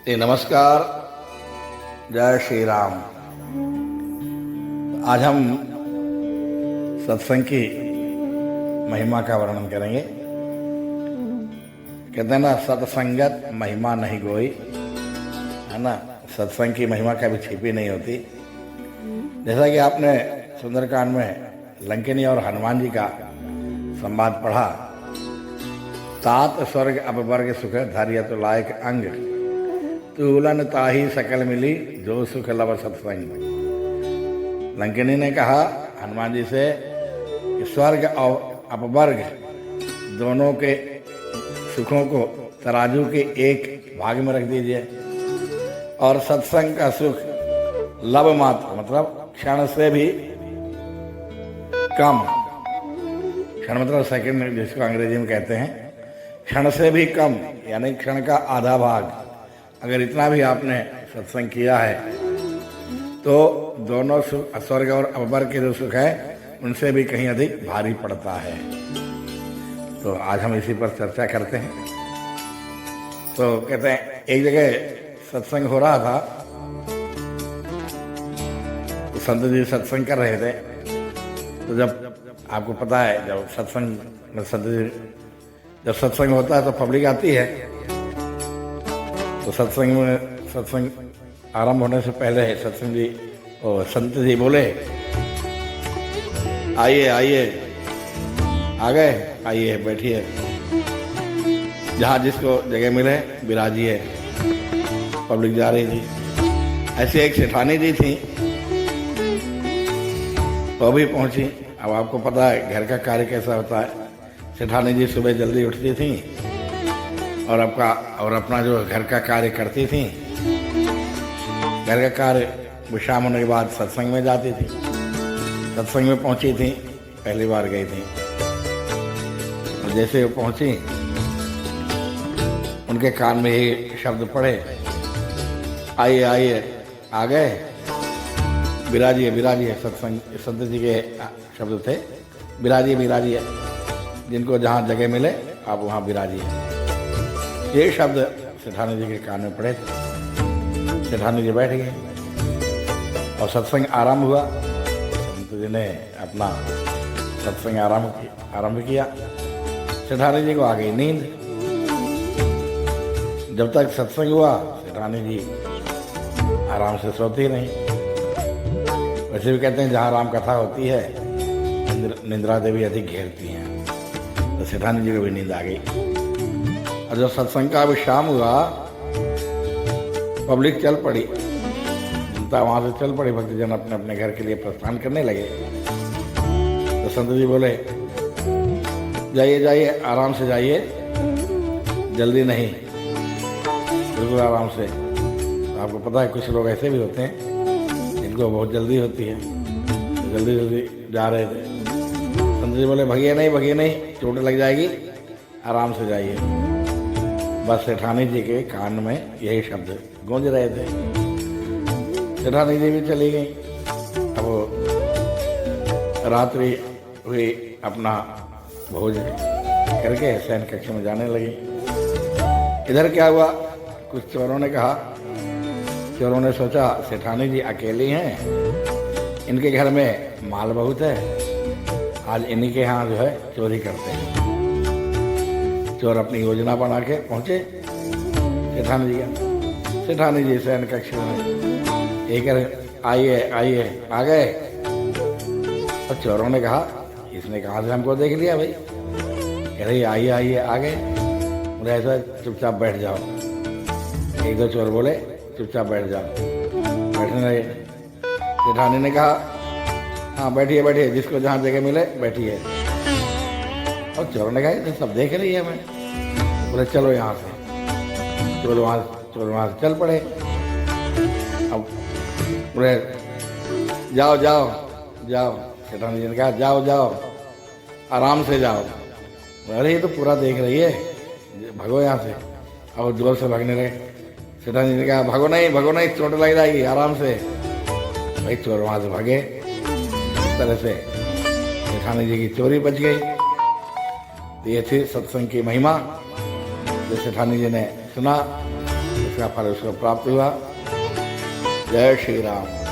जी नमस्कार, जय श्री राम। आज हम सत्संग की महिमा का वर्णन करेंगे। कहते हैं ना, सत्संगत महिमा नहीं कोई, है ना। सत्संग की महिमा कभी छिपी नहीं होती। जैसा कि आपने सुंदरकांड में लंकिनी और हनुमान जी का संवाद पढ़ा, तात स्वर्ग अपवर्ग सुख धारिय तो लायक अंग, तुलन ताही सकल मिली जो सुख लव सत्संग। लंकिनी ने कहा हनुमान जी से कि स्वर्ग और अपवर्ग दोनों के सुखों को तराजू के एक भाग में रख दीजिए, और सत्संग का सुख लव मात्र, मतलब क्षण से भी कम, क्षण मतलब सेकंड जिसको अंग्रेजी में कहते हैं, क्षण से भी कम, यानी क्षण का आधा भाग अगर इतना भी आपने सत्संग किया है तो दोनों सुख, स्वर्ग और अपवर्ग के जो सुख है उनसे भी कहीं अधिक भारी पड़ता है। तो आज हम इसी पर चर्चा करते हैं। तो कहते हैं एक जगह सत्संग हो रहा था, तो संत जी सत्संग कर रहे थे। तो जब आपको पता है, जब सत्संग में संत जी जब सत्संग होता है तो पब्लिक आती है। तो सत्संग आरंभ होने से पहले सत्संग जी और संत जी बोले, आइए आइए, आ गए, आइए बैठिए, जहाँ जिसको जगह मिले बिराजिए। पब्लिक जा रही थी। ऐसी एक सेठानी जी थी, वो भी पहुंची। अब आपको पता है घर का कार्य कैसा होता है। सेठानी जी सुबह जल्दी उठती थी और अपना जो घर का कार्य करती थी। घर का कार्य शाम होने के बाद सत्संग में जाती थी। सत्संग में पहुंची थी, पहली बार गई थी। और जैसे वो पहुंची, उनके कान में ये शब्द पड़े, आइए आइए, आ गए, बिराजिए बिराजिए। सत्संग संत जी के शब्द थे, बिराजिए बिराजिए, जिनको जहाँ जगह मिले आप वहाँ बिराजिए। ये शब्द सेठानी जी के कान में पड़े थे। सेठानी जी बैठ गए और सत्संग आरंभ हुआ। संत जी ने अपना सत्संग आरंभ किया। सेठानी जी को आ गई नींद। जब तक सत्संग हुआ सेठानी जी आराम से सोती रही। वैसे भी कहते हैं जहाँ राम कथा होती है निंद्रा देवी अधिक घेरती हैं। तो सेठानी जी को भी नींद आ गई। और जब सत्संग का विश्राम हुआ, पब्लिक चल पड़ी, जनता वहां से चल पड़ी। भक्तजन अपने अपने घर के लिए प्रस्थान करने लगे। तो संत जी बोले, जाइए जाइए, आराम से जाइए, जल्दी नहीं, बिल्कुल आराम से। तो आपको पता है कुछ लोग ऐसे भी होते हैं जिनको बहुत जल्दी होती है, तो जल्दी जल्दी जा रहे थे। संत जी बोले, भगिए नहीं, चोट लग जाएगी, आराम से जाइए। बस सेठानी जी के कान में यही शब्द गूंज रहे थे। सेठानी जी भी चली गई। अब रात्रि हुई, अपना भोज करके शयन कक्ष में जाने लगी। इधर क्या हुआ, कुछ चोरों ने कहा, चोरों ने सोचा सेठानी जी अकेली हैं, इनके घर में माल बहुत है, आज इन्हीं के यहाँ जो है चोरी करते हैं। चोर अपनी योजना बना के पहुंचे सेठानी जी का। सेठानी जी शयन कक्ष में एक आइए आइए, आ गए। और चोरों ने कहा, इसने कहाँ से हमको देख लिया भाई। कह रही आइए आइए, आ गए। बोले ऐसा चुपचाप बैठ जाओ। एक दो चोर बोले चुपचाप बैठ जाओ। बैठने लगे। सेठानी ने कहा, हाँ बैठिए बैठिए, जिसको जहाँ जगह मिले बैठिए। और चोरों ने कहा, सब देख रही है मैं। बोले चलो यहाँ से। चोर वहाँ से चल पड़े। अब बोले जाओ जाओ जाओ। सेठानी जी ने कहा, जाओ जाओ, आराम से जाओ। अरे ये तो पूरा देख रही है, भगो यहाँ से। अब जोर से भागने लगे। सेठानी जी ने कहा, भगो नहीं, चोट लग जाएगी, आराम से। भाई चोर वहाँ से भागे। इस तरह से सेठानी जी की चोरी बच गई। तो ये थी सत्संग की महिमा। जो सेठानी जी ने सुना, जिसका फल उसको प्राप्त हुआ। जय श्री राम।